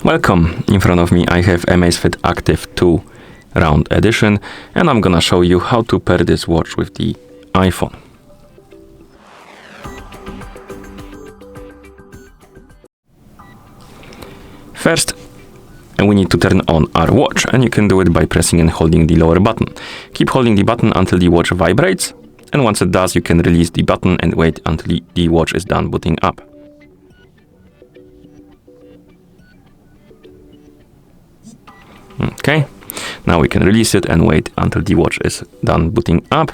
Welcome, in front of me I have AMAZFIT Active 2 Round Edition, and I'm gonna show you how to pair this watch with the iPhone. First, we need to turn on our watch, and you can do it by pressing and holding the lower button. Keep holding the button until the watch vibrates, and once it does, you can release the button and wait until the watch is done booting up. Okay, now we can release it and wait until the watch is done booting up.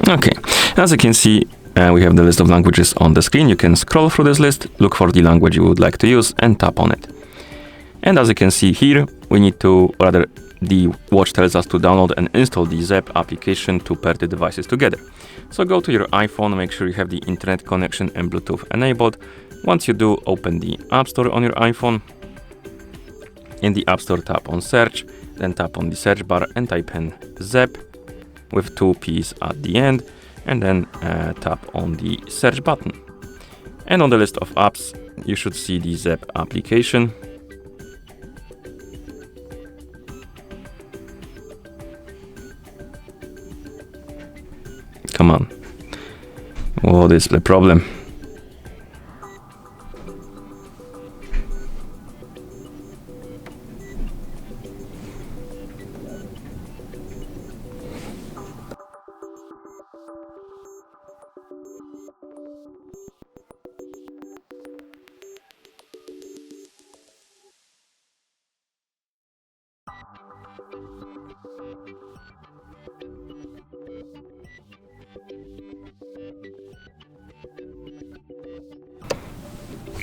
Okay, as you can see, we have the list of languages on the screen. You can scroll through this list, look for the language you would like to use, and tap on it. And as you can see here, we need to, rather, the watch tells us to download and install the Zepp application to pair the devices together. So go to your iPhone, make sure you have the internet connection and Bluetooth enabled. Once you do, open the App Store on your iPhone. In the App Store, tap on Search, then tap on the search bar and type in Zepp with 2 P's at the end, and then tap on the search button. And on the list of apps, you should see the Zepp application. Come on. What is the problem?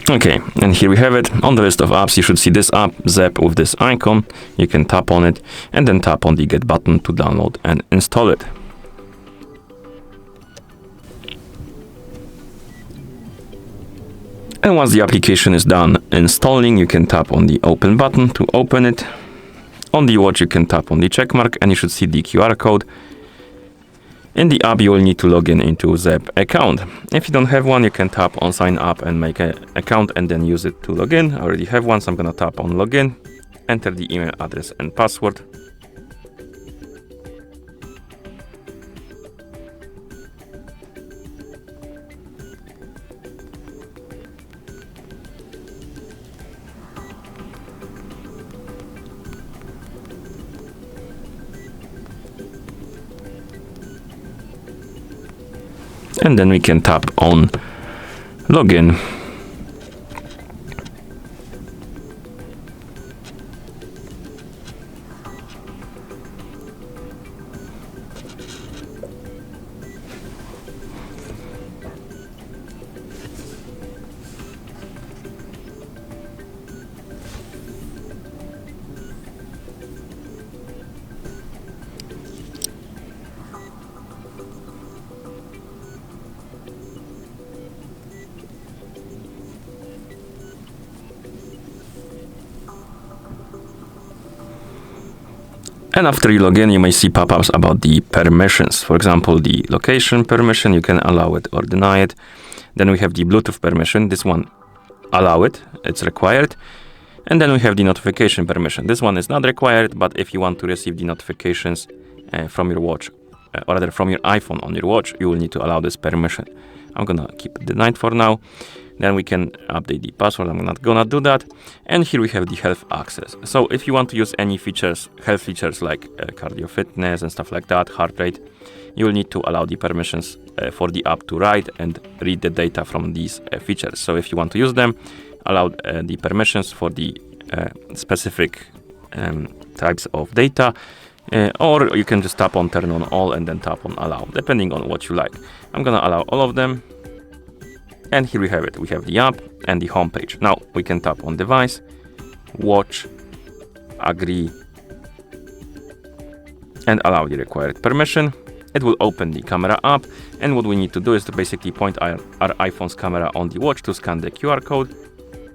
Okay, and here we have it. On the list of apps, you should see this app, Zepp, with this icon. You can tap on it and then tap on the Get button to download and install it. And once the application is done installing, you can tap on the Open button to open it. On the watch, you can tap on the check mark and you should see the QR code. In the app, you will need to log in into Zepp account. If you don't have one, you can tap on sign up and make an account and then use it to log in. I already have one, so I'm gonna tap on login, enter the email address and password. And then we can tap on login. And after you log in, you may see pop-ups about the permissions. For example, the location permission, you can allow it or deny it. Then we have the Bluetooth permission. This one, allow it, it's required. And then we have the notification permission. This one is not required, but if you want to receive the notifications from your watch, or rather from your iPhone on your watch, you will need to allow this permission. I'm gonna keep it denied for now. Then we can update the password. I'm not gonna do that. And here we have the health access. So if you want to use any features, health features like cardio fitness and stuff like that, heart rate, you will need to allow the permissions for the app to write and read the data from these features. So if you want to use them, allow the permissions for the specific types of data, or you can just tap on turn on all and then tap on allow, depending on what you like. I'm gonna allow all of them. And here we have it. We have the app and the home page. Now we can tap on device, watch, agree, and allow the required permission. it will open the camera app, and what we need to do is to basically point our iPhone's camera on the watch to scan the QR code.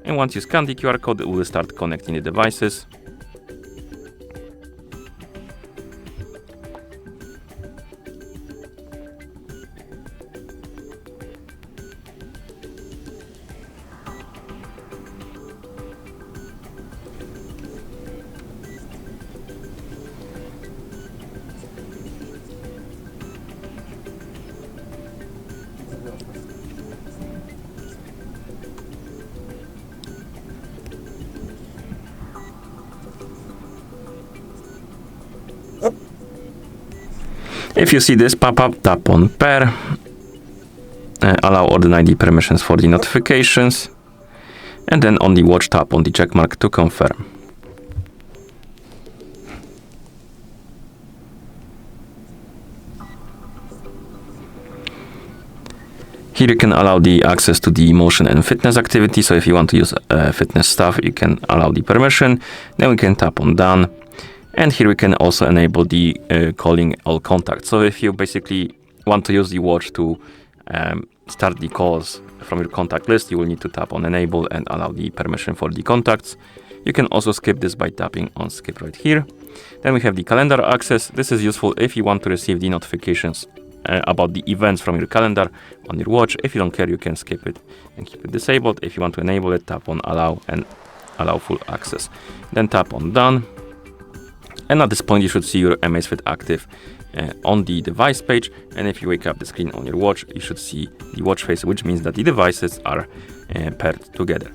And once you scan the QR code, it will start connecting the devices. If you see this pop-up, tap on Pair, allow or deny the permissions for the notifications, and then on the watch, tap on the check mark to confirm. Here you can allow the access to the motion and fitness activity. So if you want to use fitness stuff, you can allow the permission. Then we can tap on Done. And here we can also enable the calling all contacts. So if you basically want to use the watch to start the calls from your contact list, you will need to tap on Enable and allow the permission for the contacts. You can also skip this by tapping on Skip right here. Then we have the calendar access. This is useful if you want to receive the notifications about the events from your calendar on your watch. If you don't care, you can skip it and keep it disabled. If you want to enable it, tap on Allow and allow full access. Then tap on Done. And at this point, you should see your AMAZFIT Active on the device page. And if you wake up the screen on your watch, you should see the watch face, which means that the devices are paired together.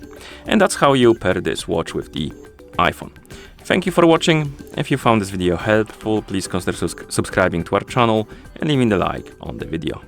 And that's how you pair this watch with the iPhone. Thank you for watching. If you found this video helpful, please consider subscribing to our channel and leaving the like on the video.